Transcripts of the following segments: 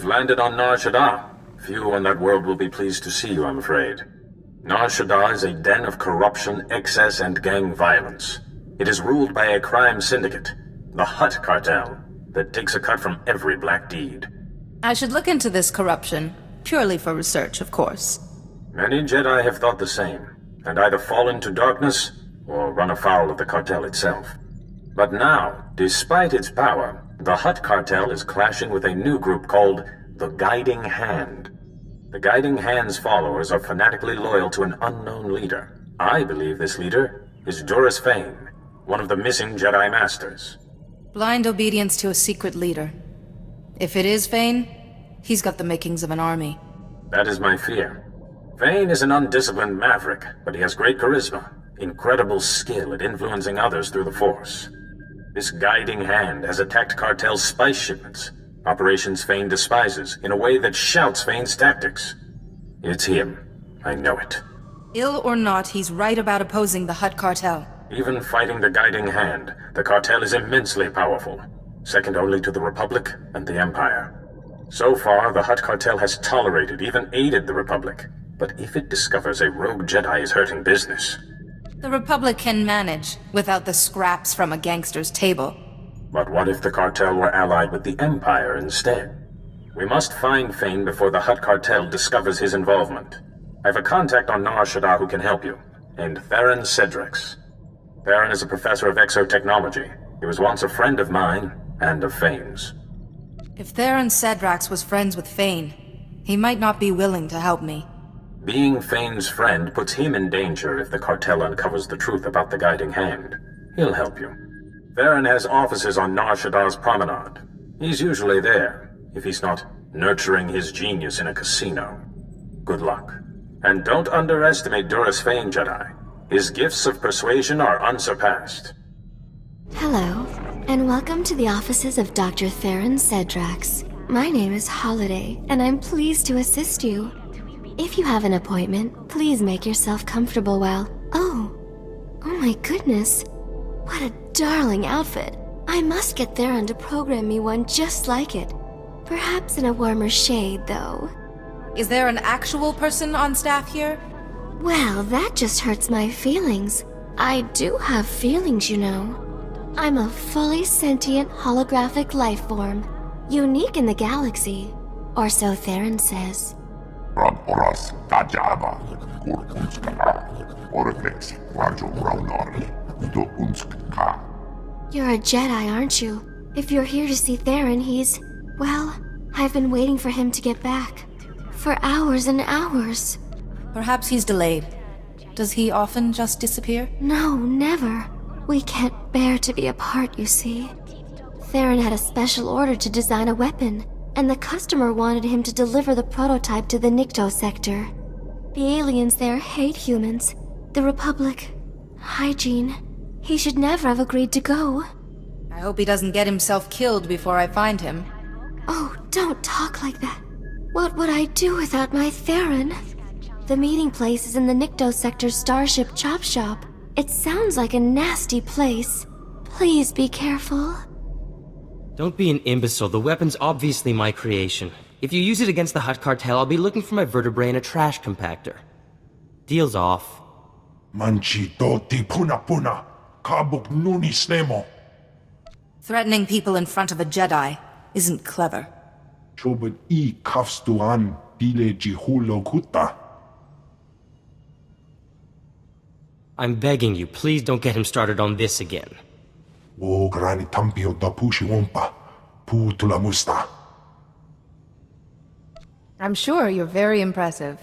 landed on Nar Shaddaa. Few in that world will be pleased to see you, I'm afraid. Nar Shaddaa is a den of corruption, excess, and gang violence. It is ruled by a crime syndicate, the Hutt cartel, that takes a cut from every black deed. I should look into this corruption, purely for research, of course. Many Jedi have thought the same, and either fall into darkness or run afoul of the cartel itself. But now, despite its power, the Hutt cartel is clashing with a new group called the Guiding Hand. The Guiding Hand's followers are fanatically loyal to an unknown leader. I believe this leader is Duras Fane, one of the missing Jedi Masters. Blind obedience to a secret leader. If it is Fane, he's got the makings of an army. That is my fear. Fane is an undisciplined maverick, but he has great charisma, incredible skill at influencing others through the Force. This Guiding Hand has attacked cartel's spice shipments, operations Fane despises, in a way that shouts Fane's tactics. It's him. I know it. Ill or not, he's right about opposing the Hutt cartel. Even fighting the Guiding Hand, the cartel is immensely powerful, second only to the Republic and the Empire. So far, the Hutt cartel has tolerated, even aided the Republic. But if it discovers a rogue Jedi is hurting business... The Republic can manage, without the scraps from a gangster's table. But what if the cartel were allied with the Empire instead? We must find Fane before the Hutt cartel discovers his involvement. I have a contact on Nar Shaddaa who can help you, named Theron Cedrix. Theron is a professor of exotechnology. He was once a friend of mine, and of Fane's. If Theron Cedrix was friends with Fane, he might not be willing to help me. Being Fane's friend puts him in danger if the cartel uncovers the truth about the Guiding Hand. He'll help you. Theron has offices on Nar Shaddaa's promenade. He's usually there, if he's not nurturing his genius in a casino. Good luck. And don't underestimate Duras Fane, Jedi. His gifts of persuasion are unsurpassed. Hello, and welcome to the offices of Dr. Theron Cedrix. My name is Holiday, and I'm pleased to assist you. If you have an appointment, please make yourself comfortable while... Oh my goodness. What a darling outfit. I must get Theron to program me one just like it. Perhaps in a warmer shade, though. Is there an actual person on staff here? Well, that just hurts my feelings. I do have feelings, you know. I'm a fully sentient holographic life form, unique in the galaxy, or so Theron says. You're a Jedi, aren't you? If you're here to see Theron, he's... Well, I've been waiting for him to get back. For hours and hours. Perhaps he's delayed. Does he often just disappear? No, never. We can't bear to be apart, you see. Theron had a special order to design a weapon, and the customer wanted him to deliver the prototype to the Nikto sector. The aliens there hate humans. The Republic. Hygiene. He should never have agreed to go. I hope he doesn't get himself killed before I find him. Oh, don't talk like that. What would I do without my Theron? The meeting place is in the Nikto sector's Starship Chop Shop. It sounds like a nasty place. Please be careful. Don't be an imbecile. The weapon's obviously my creation. If you use it against the Hutt cartel, I'll be looking for my vertebrae in a trash compactor. Deal's off. Manchi doti puna puna. Kabuk nuni snemo. Threatening people in front of a Jedi isn't clever. Chobut I kafstuan dile jihulo kuta. I'm begging you, please don't get him started on this again. O grani tampio da pushi wompa. Pu tula musta. I'm sure you're very impressive.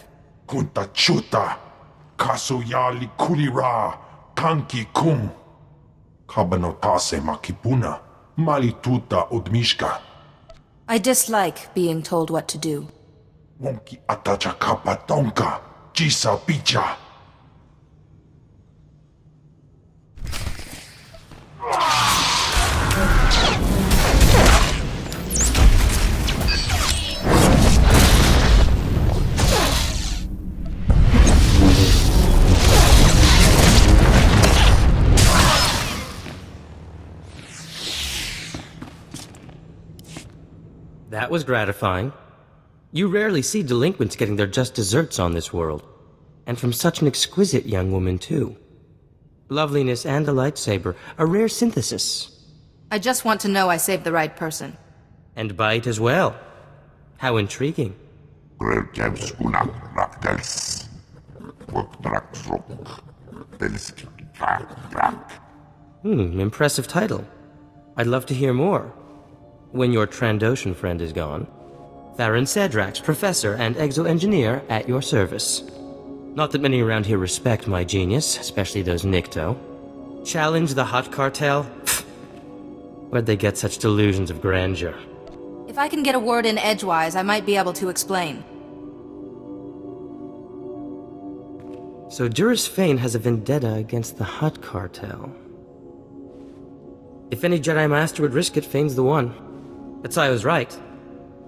Kunta chuta. Kasuyali kulira. Tanki kum. Kabanotase makipuna. Malituta udmishka. I dislike being told what to do. Wonki atacha kapa tonka. Jisa picha. That was gratifying. You rarely see delinquents getting their just desserts on this world. And from such an exquisite young woman, too. Loveliness and a lightsaber, a rare synthesis. I just want to know I saved the right person. And bite as well. How intriguing. Impressive title. I'd love to hear more. When your Trandoshan friend is gone. Theron Cedrax, professor and exo-engineer at your service. Not that many around here respect my genius, especially those Nikto. Challenge the Hutt Cartel? Where'd they get such delusions of grandeur? If I can get a word in edgewise, I might be able to explain. So Duras Fane has a vendetta against the Hutt Cartel. If any Jedi Master would risk it, Fane's the one. Etzai was right.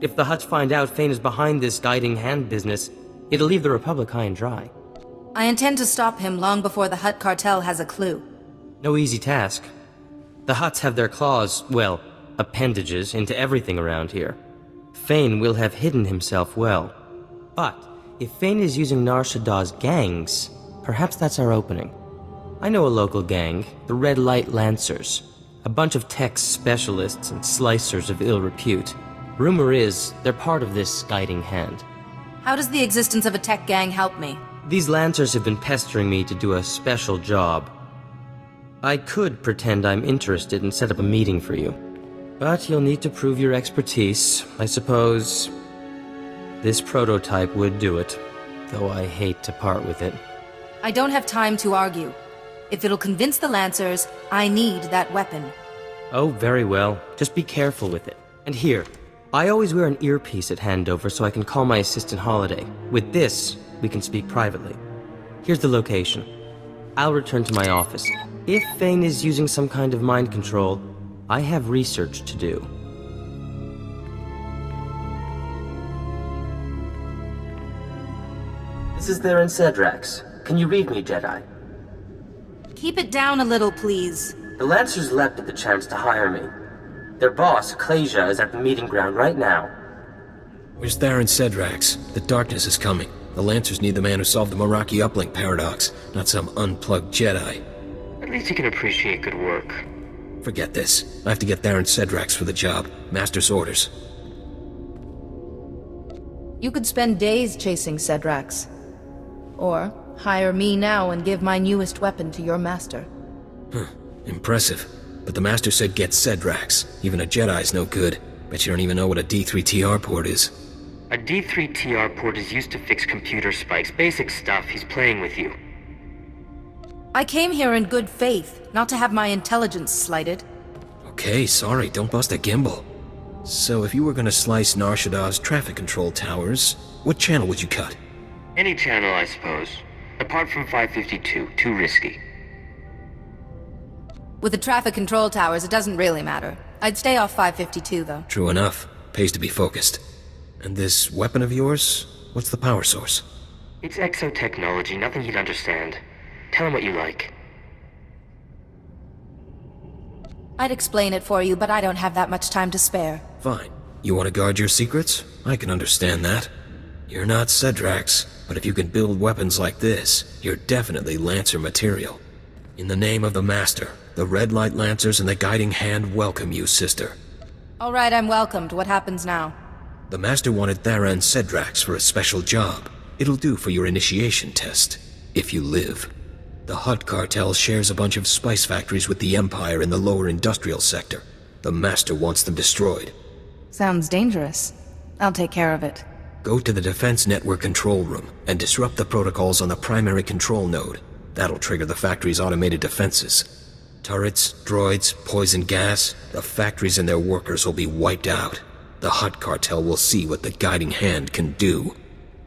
If the Hutts find out Fane is behind this guiding hand business, it'll leave the Republic high and dry. I intend to stop him long before the Hutt Cartel has a clue. No easy task. The Hutts have their claws, well, appendages, into everything around here. Fane will have hidden himself well. But if Fane is using Nar Shaddah's gangs, perhaps that's our opening. I know a local gang, the Red Light Lancers. A bunch of tech specialists and slicers of ill repute. Rumor is, they're part of this guiding hand. How does the existence of a tech gang help me? These Lancers have been pestering me to do a special job. I could pretend I'm interested and set up a meeting for you. But you'll need to prove your expertise. I suppose this prototype would do it, though I hate to part with it. I don't have time to argue. If it'll convince the Lancers, I need that weapon. Oh, very well. Just be careful with it. And here, I always wear an earpiece at handover so I can call my assistant Holiday. With this, we can speak privately. Here's the location. I'll return to my office. If Fane is using some kind of mind control, I have research to do. This is Theron Cedrax. Can you read me, Jedi? Keep it down a little, please. The Lancers leapt at the chance to hire me. Their boss, Klasia, is at the meeting ground right now. Where's Theron Cedrax? The darkness is coming. The Lancers need the man who solved the Meraki uplink paradox, not some unplugged Jedi. At least you can appreciate good work. Forget this. I have to get Theron Cedrax for the job. Master's orders. You could spend days chasing Cedrax. Or hire me now and give my newest weapon to your master. Impressive. But the Master said get Cedrax. Even a Jedi's no good. Bet you don't even know what a D3TR port is. A D3TR port is used to fix computer spikes. Basic stuff. He's playing with you. I came here in good faith, not to have my intelligence slighted. Okay, sorry, don't bust a gimbal. So if you were gonna slice Nar Shaddah's traffic control towers, what channel would you cut? Any channel, I suppose. Apart from 552. Too risky. With the traffic control towers, it doesn't really matter. I'd stay off 552, though. True enough. Pays to be focused. And this weapon of yours? What's the power source? It's exotechnology, nothing you'd understand. Tell him what you like. I'd explain it for you, but I don't have that much time to spare. Fine. You want to guard your secrets? I can understand that. You're not Cedrax, but if you can build weapons like this, you're definitely Lancer material. In the name of the Master, the Red Light Lancers and the Guiding Hand welcome you, sister. All right, I'm welcomed. What happens now? The Master wanted Theron Cedrax for a special job. It'll do for your initiation test, if you live. The Hutt Cartel shares a bunch of spice factories with the Empire in the lower industrial sector. The Master wants them destroyed. Sounds dangerous. I'll take care of it. Go to the Defense Network control room and disrupt the protocols on the primary control node. That'll trigger the factory's automated defenses. Turrets, droids, poison gas, the factories and their workers will be wiped out. The Hutt Cartel will see what the Guiding Hand can do.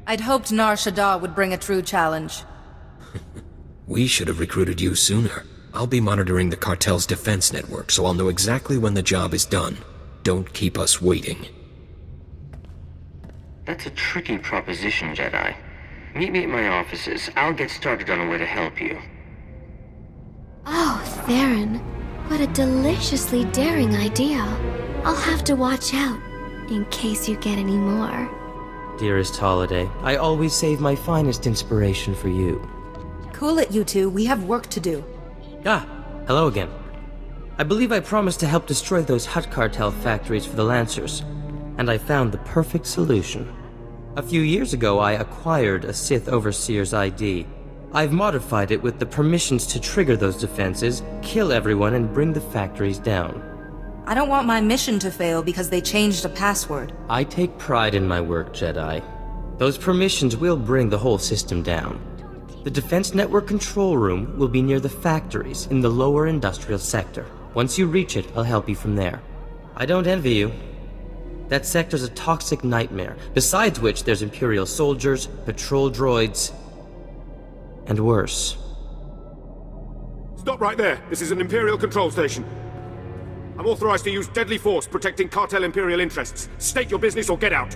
I'd hoped Nar Shaddaa would bring a true challenge. We should have recruited you sooner. I'll be monitoring the cartel's defense network, so I'll know exactly when the job is done. Don't keep us waiting. That's a tricky proposition, Jedi. Meet me at my offices. I'll get started on a way to help you. Oh, Theron. What a deliciously daring idea. I'll have to watch out, in case you get any more. dearest Holiday. I always save my finest inspiration for you. Cool it, you two. We have work to do. Ah, hello again. I believe I promised to help destroy those Hutt Cartel factories for the Lancers, and I found the perfect solution. A few years ago, I acquired a Sith Overseer's ID. I've modified it with the permissions to trigger those defenses, kill everyone, and bring the factories down. I don't want my mission to fail because they changed a password. I take pride in my work, Jedi. Those permissions will bring the whole system down. The Defense Network control room will be near the factories in the lower industrial sector. Once you reach it, I'll help you from there. I don't envy you. That sector's a toxic nightmare, besides which there's Imperial soldiers, patrol droids, and worse. Stop right there. This is an Imperial control station. I'm authorized to use deadly force protecting cartel Imperial interests. State your business or get out.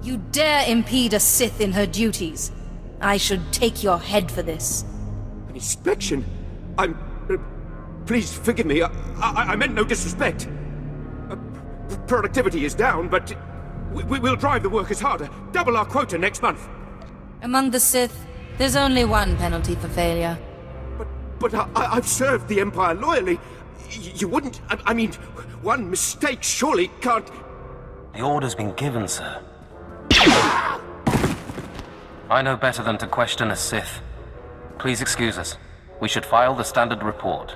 You dare impede a Sith in her duties. I should take your head for this. An inspection? Please forgive me. I meant no disrespect. Productivity is down, but we'll drive the workers harder. Double our quota next month. Among the Sith, there's only one penalty for failure. But I've served the Empire loyally. You wouldn't... I mean, one mistake surely can't... The order's been given, sir. I know better than to question a Sith. Please excuse us. We should file the standard report.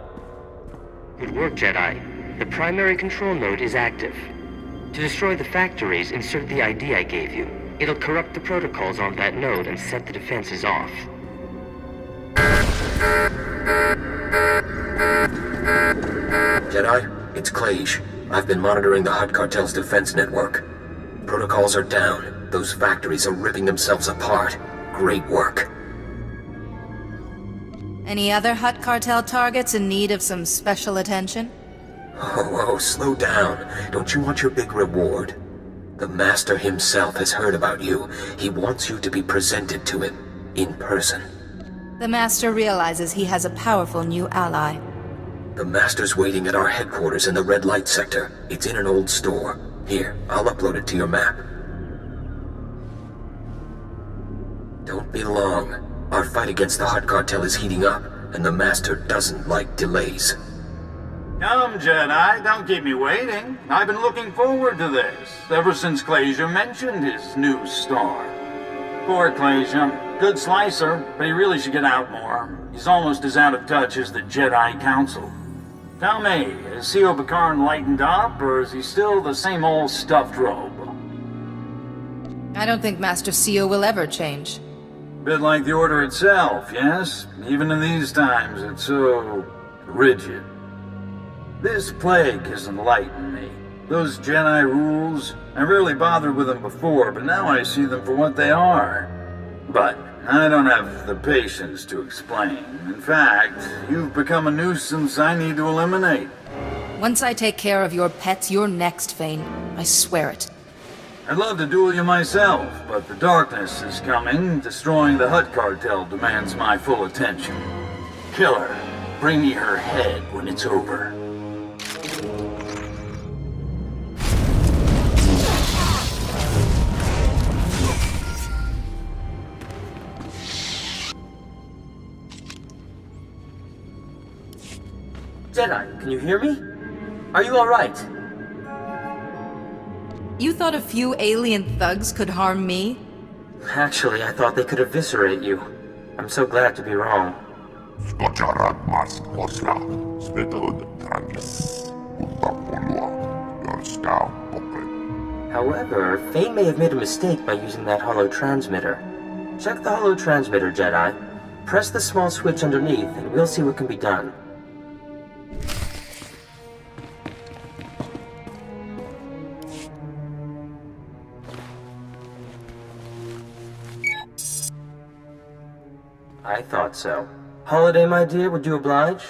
Good work, Jedi. The primary control node is active. To destroy the factories, insert the ID I gave you. It'll corrupt the protocols on that node and set the defenses off. Jedi, it's Clage. I've been monitoring the Hutt Cartel's defense network. Protocols are down. Those factories are ripping themselves apart. Great work. Any other Hutt Cartel targets in need of some special attention? Oh, slow down. Don't you want your big reward? The Master himself has heard about you. He wants you to be presented to him, in person. The Master realizes he has a powerful new ally. The Master's waiting at our headquarters in the red light sector. It's in an old store. Here, I'll upload it to your map. Don't be long. Our fight against the Hutt Cartel is heating up, and the Master doesn't like delays. Come, Jedi, don't keep me waiting. I've been looking forward to this, ever since Clasia mentioned his new star. Poor Clasia. Good slicer, but he really should get out more. He's almost as out of touch as the Jedi Council. Tell me, is C.O. Bakaran lightened up, or is he still the same old stuffed robe? I don't think Master Seo will ever change. Bit like the Order itself, yes? Even in these times, it's so... rigid. This plague has enlightened me. Those Jedi rules, I rarely bothered with them before, but now I see them for what they are. But I don't have the patience to explain. In fact, you've become a nuisance I need to eliminate. Once I take care of your pets, you're next, Fane. I swear it. I'd love to duel you myself, but the darkness is coming. Destroying the Hutt Cartel demands my full attention. Kill her. Bring me her head when it's over. Jedi, can you hear me? Are you alright? You thought a few alien thugs could harm me? Actually, I thought they could eviscerate you. I'm so glad to be wrong. However, Fane may have made a mistake by using that holo transmitter. Check the holo transmitter, Jedi. Press the small switch underneath, and we'll see what can be done. I thought so. Holiday, my dear, would you oblige?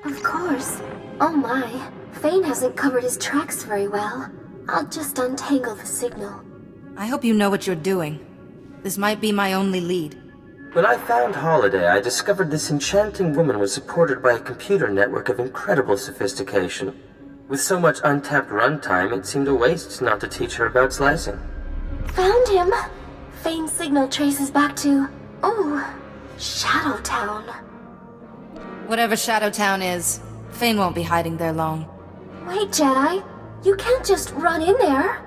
Of course. Oh my, Fane hasn't covered his tracks very well. I'll just untangle the signal. I hope you know what you're doing. This might be my only lead. When I found Holiday, I discovered this enchanting woman was supported by a computer network of incredible sophistication. With so much untapped runtime, it seemed a waste not to teach her about slicing. Found him. Fane's signal traces back to... Shadowtown. Whatever Shadowtown is, Fane won't be hiding there long. Wait, Jedi. You can't just run in there.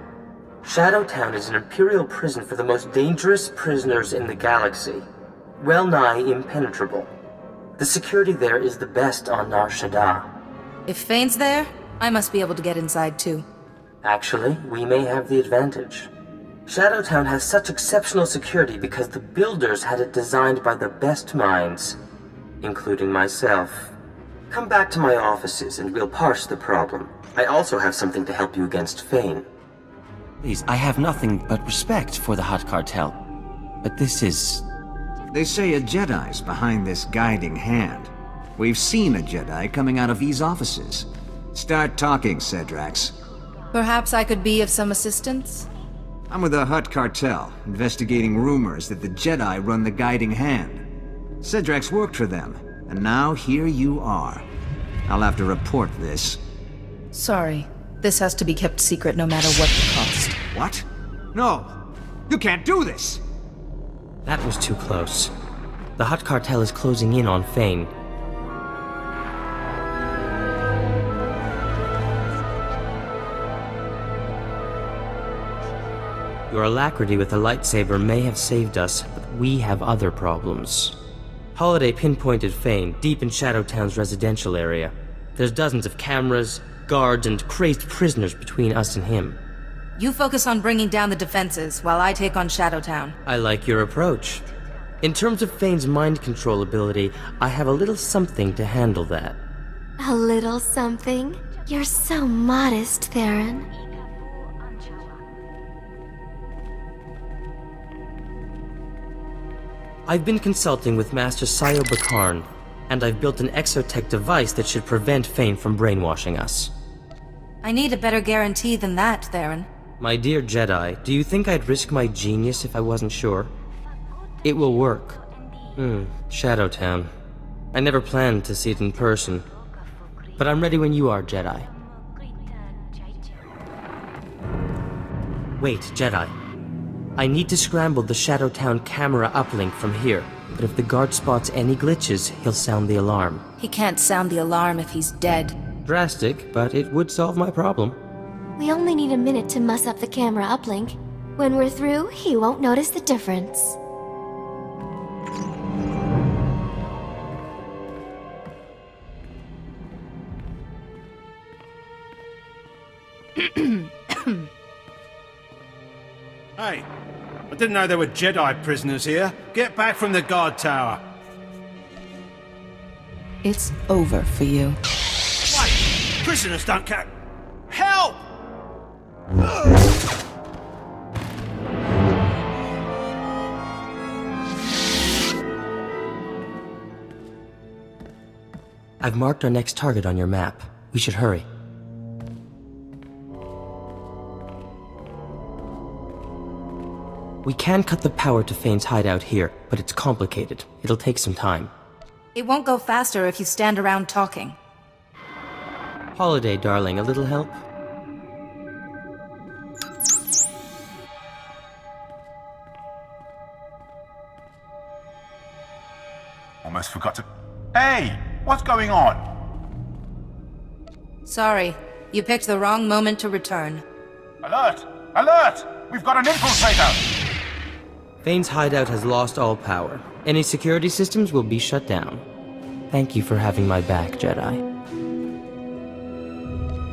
Shadowtown is an Imperial prison for the most dangerous prisoners in the galaxy. Well nigh impenetrable. The security there is the best on Nar Shaddaa. If Fane's there, I must be able to get inside too. Actually, we may have the advantage. Shadowtown has such exceptional security because the builders had it designed by the best minds, including myself. Come back to my offices and we'll parse the problem. I also have something to help you against Fane. Please, I have nothing but respect for the Hutt Cartel. But this is... They say a Jedi's behind this guiding hand. We've seen a Jedi coming out of these offices. Start talking, Cedrax. Perhaps I could be of some assistance? I'm with the Hutt Cartel, investigating rumors that the Jedi run the guiding hand. Cedrax worked for them, and now here you are. I'll have to report this. Sorry. This has to be kept secret no matter what the cost. What? No! You can't do this! That was too close. The Hutt Cartel is closing in on Fane. Your alacrity with the lightsaber may have saved us, but we have other problems. Holiday pinpointed Fane deep in Shadowtown's residential area. There's dozens of cameras, guards, and crazed prisoners between us and him. You focus on bringing down the defenses, while I take on Shadowtown. I like your approach. In terms of Fane's mind control ability, I have a little something to handle that. A little something? You're so modest, Theron. I've been consulting with Master Sayo Bakarn, and I've built an exotech device that should prevent Fane from brainwashing us. I need a better guarantee than that, Theron. My dear Jedi, do you think I'd risk my genius if I wasn't sure? It will work. Shadowtown. I never planned to see it in person. But I'm ready when you are, Jedi. Wait, Jedi. I need to scramble the Shadowtown camera uplink from here, but if the guard spots any glitches, he'll sound the alarm. He can't sound the alarm if he's dead. Drastic, but it would solve my problem. We only need a minute to muss up the camera uplink. When we're through, he won't notice the difference. Hey, I didn't know there were Jedi prisoners here. Get back from the guard tower. It's over for you. Wait! Prisoners don't count. Help! I've marked our next target on your map. We should hurry. We can cut the power to Fane's hideout here, but it's complicated. It'll take some time. It won't go faster if you stand around talking. Holiday, darling, a little help? Almost forgot to... Hey! What's going on? Sorry. You picked the wrong moment to return. Alert! Alert! We've got an infiltrator! Fane's hideout has lost all power. Any security systems will be shut down. Thank you for having my back, Jedi.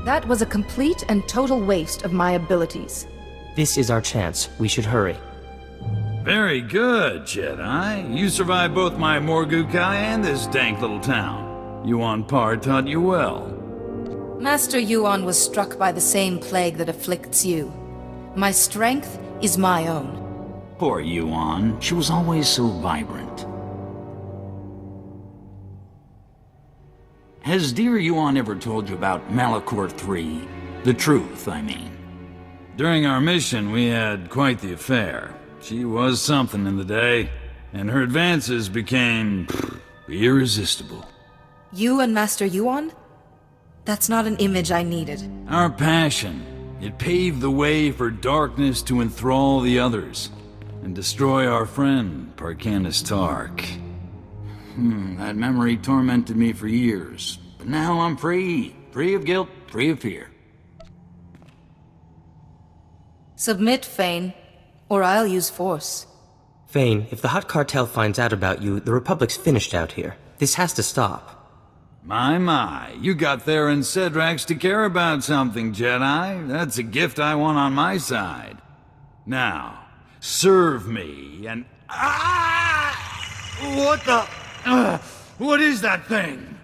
That was a complete and total waste of my abilities. This is our chance. We should hurry. Very good, Jedi. You survived both my Morgukai and this dank little town. Yuan Par taught you well. Master Yuan was struck by the same plague that afflicts you. My strength is my own. Poor Yuan. She was always so vibrant. Has dear Yuan ever told you about Malachor III? The truth, I mean. During our mission, we had quite the affair. She was something in the day, and her advances became irresistible. You and Master Yuan? That's not an image I needed. Our passion. It paved the way for darkness to enthrall the others and destroy our friend, Parcanis Tark. That memory tormented me for years. But now I'm free. Free of guilt, free of fear. Submit, Fane, or I'll use force. Fane, if the Hutt Cartel finds out about you, the Republic's finished out here. This has to stop. My, you got Theron Cedrax to care about something, Jedi. That's a gift I want on my side. Now, serve me and... What the... what is that thing?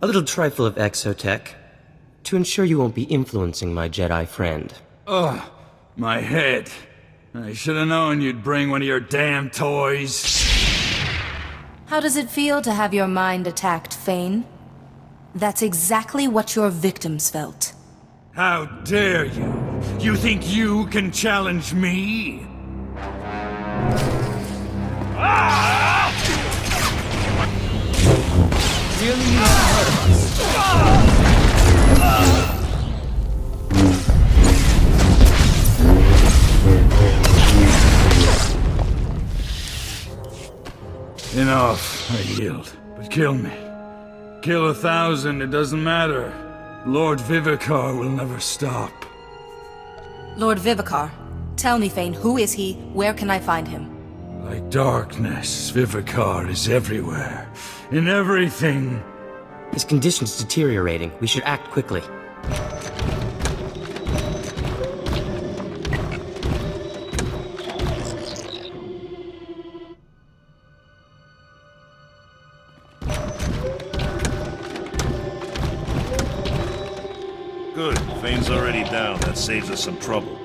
A little trifle of exotech, to ensure you won't be influencing my Jedi friend. Ugh, my head. I should have known you'd bring one of your damn toys. How does it feel to have your mind attacked, Fane? That's exactly what your victims felt. How dare you? You think you can challenge me? Really not hurt us. Enough, I yield. But kill me. Kill 1,000, it doesn't matter. Lord Vivicar will never stop. Lord Vivicar, tell me, Fane, who is he? Where can I find him? Like darkness, Vivicar is everywhere. In everything. His condition's deteriorating. We should act quickly. Good. Fane's already down. That saves us some trouble.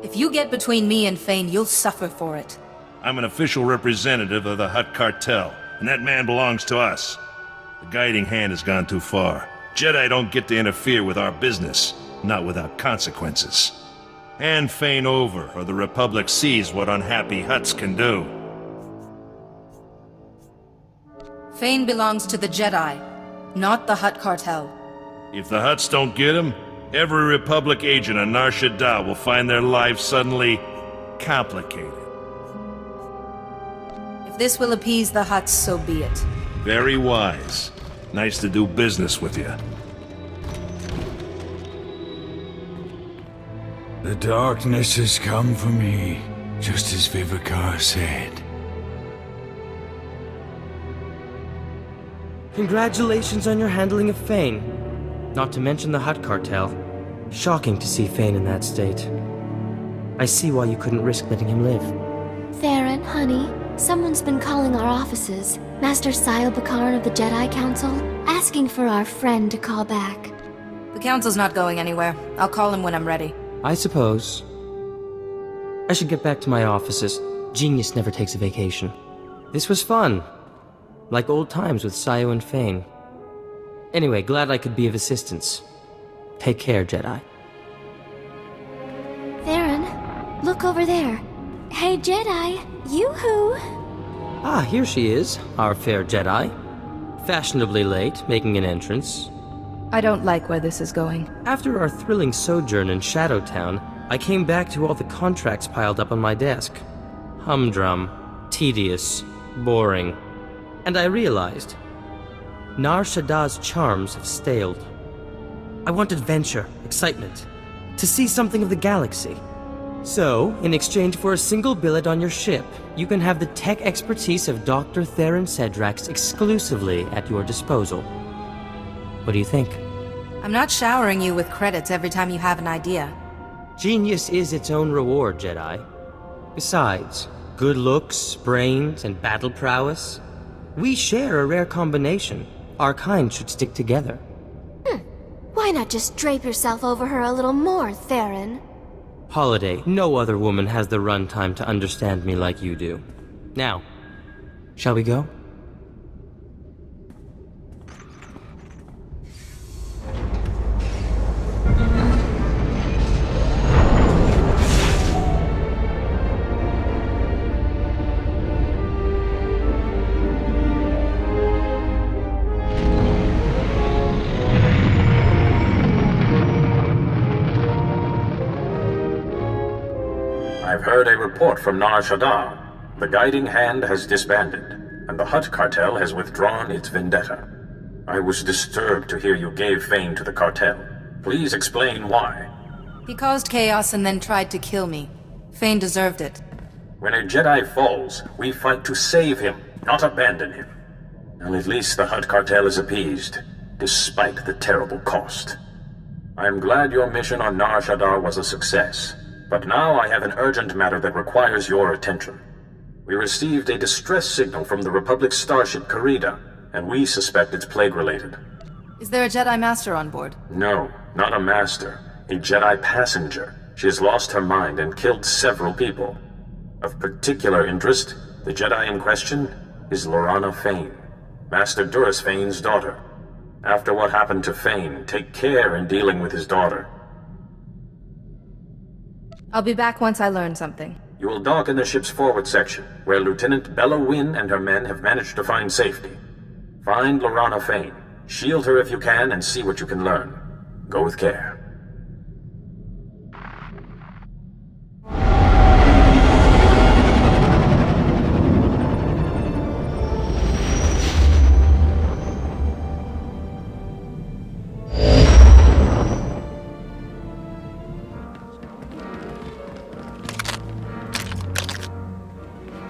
If you get between me and Fane, you'll suffer for it. I'm an official representative of the Hutt Cartel, and that man belongs to us. The guiding hand has gone too far. Jedi don't get to interfere with our business, not without consequences. Hand Fane over, or the Republic sees what unhappy Hutts can do. Fane belongs to the Jedi, not the Hutt Cartel. If the Hutts don't get him, every Republic agent on Nar Shaddaa will find their lives suddenly complicated. If this will appease the Hutts, so be it. Very wise. Nice to do business with you. The darkness has come for me, just as Vivicar said. Congratulations on your handling of Fane. Not to mention the Hutt Cartel. Shocking to see Fane in that state. I see why you couldn't risk letting him live. Theron, honey, someone's been calling our offices. Master Sile Bakaran of the Jedi Council, asking for our friend to call back. The Council's not going anywhere. I'll call him when I'm ready. I suppose. I should get back to my offices. Genius never takes a vacation. This was fun. Like old times with Sayo and Fane. Anyway, glad I could be of assistance. Take care, Jedi. Theron, look over there. Hey, Jedi, yoo-hoo! Ah, here she is, our fair Jedi. Fashionably late, making an entrance. I don't like where this is going. After our thrilling sojourn in Shadowtown, I came back to all the contracts piled up on my desk. Humdrum, tedious, boring. And I realized, Nar Shaddaa's charms have staled. I want adventure, excitement, to see something of the galaxy. So, in exchange for a single billet on your ship, you can have the tech expertise of Dr. Theron Cedrax exclusively at your disposal. What do you think? I'm not showering you with credits every time you have an idea. Genius is its own reward, Jedi. Besides, good looks, brains, and battle prowess, we share a rare combination. Our kind should stick together. Why not just drape yourself over her a little more, Theron? Holiday, no other woman has the runtime to understand me like you do. Now, shall we go? I've heard a report from Nar Shaddaa. The Guiding Hand has disbanded, and the Hutt cartel has withdrawn its vendetta. I was disturbed to hear you gave Fane to the cartel. Please explain why. He caused chaos and then tried to kill me. Fane deserved it. When a Jedi falls, we fight to save him, not abandon him. Well, at least the Hutt cartel is appeased, despite the terrible cost. I am glad your mission on Nar Shaddaa was a success, but now I have an urgent matter that requires your attention. We received a distress signal from the Republic starship Karida, and we suspect it's plague-related. Is there a Jedi Master on board? No, not a Master. A Jedi passenger. She has lost her mind and killed several people. Of particular interest, the Jedi in question is Lorana Fane, Master Duras Fane's daughter. After what happened to Fane, take care in dealing with his daughter. I'll be back once I learn something. You will dock in the ship's forward section, where Lieutenant Bella Wynn and her men have managed to find safety. Find Lorana Fane, shield her if you can, and see what you can learn. Go with care.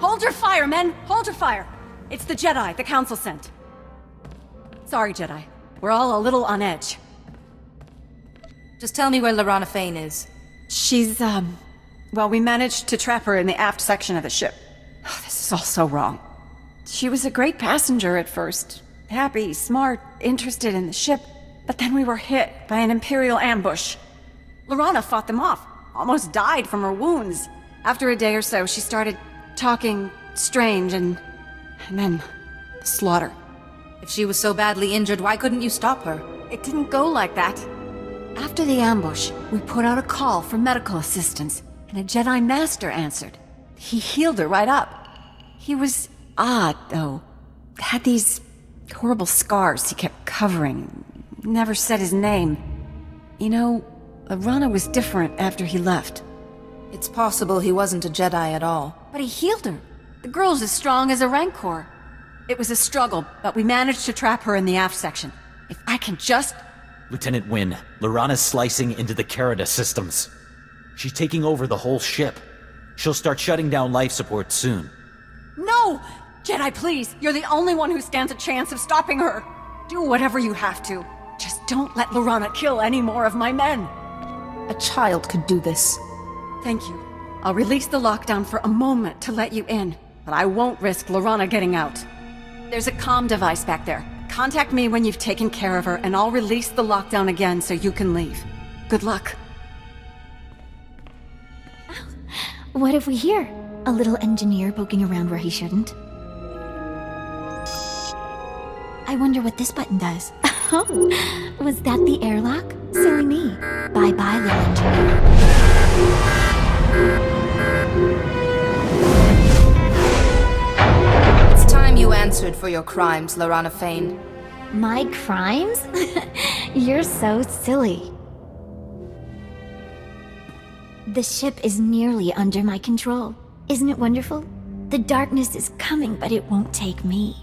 Hold your fire, men! Hold your fire! It's the Jedi the Council sent. Sorry, Jedi. We're all a little on edge. Just tell me where Lorana Fane is. She's, well, we managed to trap her in the aft section of the ship. Oh, this is all so wrong. She was a great passenger at first. Happy, smart, interested in the ship. But then we were hit by an Imperial ambush. Lorana fought them off. Almost died from her wounds. After a day or so, she started talking strange and then slaughter. If she was so badly injured, why couldn't you stop her? It didn't go like that. After the ambush, we put out a call for medical assistance, and a Jedi Master answered. He healed her right up. He was odd, though. Had these horrible scars he kept covering. Never said his name. You know, Lorana was different after he left. It's possible he wasn't a Jedi at all. But he healed her. The girl's as strong as a Rancor. It was a struggle, but we managed to trap her in the aft section. If I can just... Lieutenant Wynn, Lorana's slicing into the Karida systems. She's taking over the whole ship. She'll start shutting down life support soon. No! Jedi, please! You're the only one who stands a chance of stopping her! Do whatever you have to. Just don't let Lorana kill any more of my men! A child could do this. Thank you. I'll release the lockdown for a moment to let you in, but I won't risk Lorana getting out. There's a comm device back there. Contact me when you've taken care of her, and I'll release the lockdown again so you can leave. Good luck. What have we here? A little engineer poking around where he shouldn't. I wonder what this button does. Oh, was that the airlock? Silly me. Bye-bye, little engineer. It's time you answered for your crimes, Lorana Fane. My crimes? You're so silly. The ship is nearly under my control. Isn't it wonderful? The darkness is coming, but it won't take me.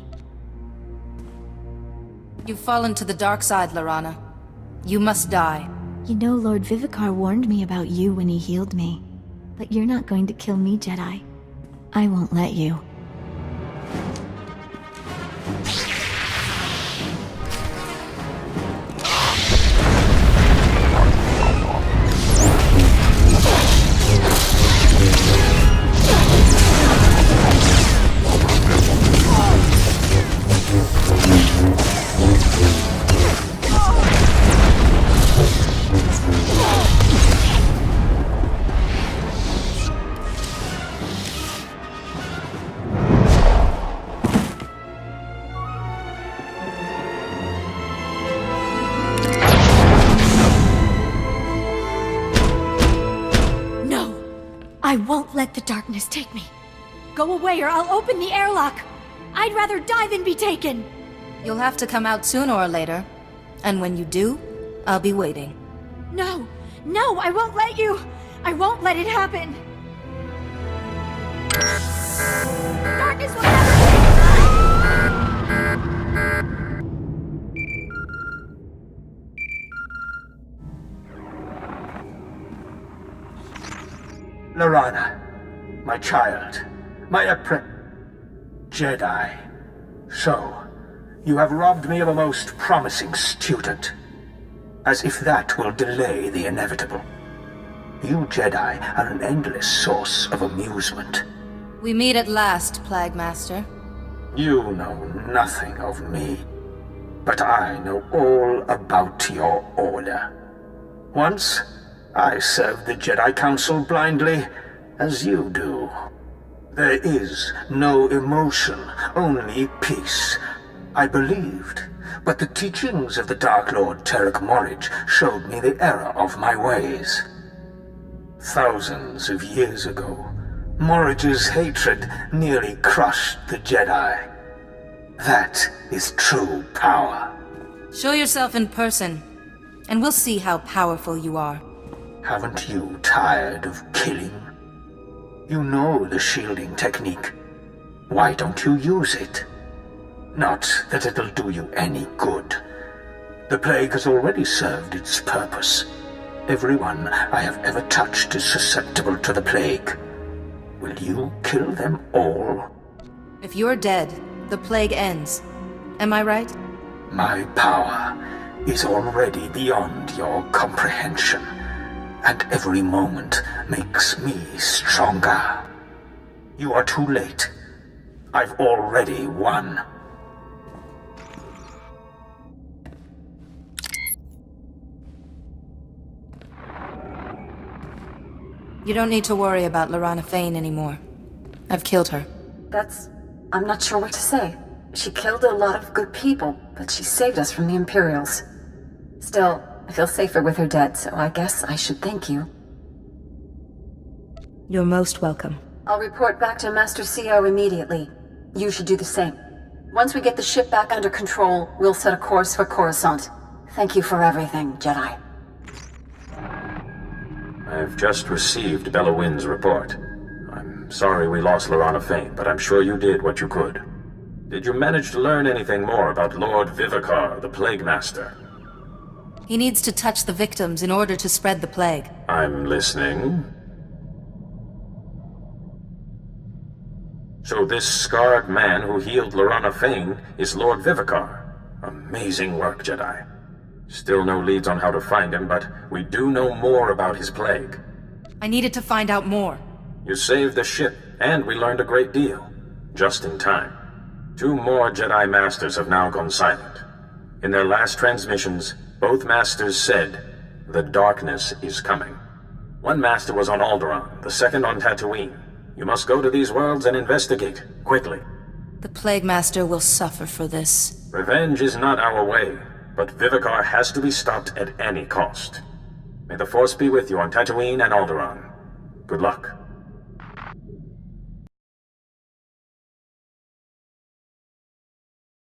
You've fallen to the dark side, Lorana. You must die. You know, Lord Vivicar warned me about you when he healed me. But you're not going to kill me, Jedi. I won't let you. I won't let the darkness take me. Go away or I'll open the airlock. I'd rather die than be taken. You'll have to come out sooner or later. And when you do, I'll be waiting. No! No, I won't let you! I won't let it happen! Darkness will never Lorana, my child, my Jedi. So, you have robbed me of a most promising student. As if that will delay the inevitable. You Jedi are an endless source of amusement. We meet at last, Plague Master. You know nothing of me, but I know all about your order. Once, I served the Jedi Council blindly, as you do. There is no emotion, only peace. I believed, but the teachings of the Dark Lord Terek Morridge showed me the error of my ways. Thousands of years ago, Morridge's hatred nearly crushed the Jedi. That is true power. Show yourself in person, and we'll see how powerful you are. Haven't you tired of killing? You know the shielding technique. Why don't you use it? Not that it'll do you any good. The plague has already served its purpose. Everyone I have ever touched is susceptible to the plague. Will you kill them all? If you're dead, the plague ends. Am I right? My power is already beyond your comprehension, and every moment makes me stronger. You are too late. I've already won. You don't need to worry about Lorana Fane anymore. I've killed her. I'm not sure what to say. She killed a lot of good people, but she saved us from the Imperials. Still, I feel safer with her dead, so I guess I should thank you. You're most welcome. I'll report back to Master CO immediately. You should do the same. Once we get the ship back under control, we'll set a course for Coruscant. Thank you for everything, Jedi. I've just received Bella Wynn's report. I'm sorry we lost Lorana Fane, but I'm sure you did what you could. Did you manage to learn anything more about Lord Vivicar, the Plague Master? He needs to touch the victims in order to spread the plague. I'm listening. So this scarred man who healed Lorana Fane is Lord Vivicar. Amazing work, Jedi. Still no leads on how to find him, but we do know more about his plague. I needed to find out more. You saved the ship, and we learned a great deal. Just in time. 2 more Jedi Masters have now gone silent. In their last transmissions, both Masters said, "The darkness is coming." One Master was on Alderaan, the second on Tatooine. You must go to these worlds and investigate, quickly. The Plague Master will suffer for this. Revenge is not our way, but Vivicar has to be stopped at any cost. May the Force be with you on Tatooine and Alderaan. Good luck.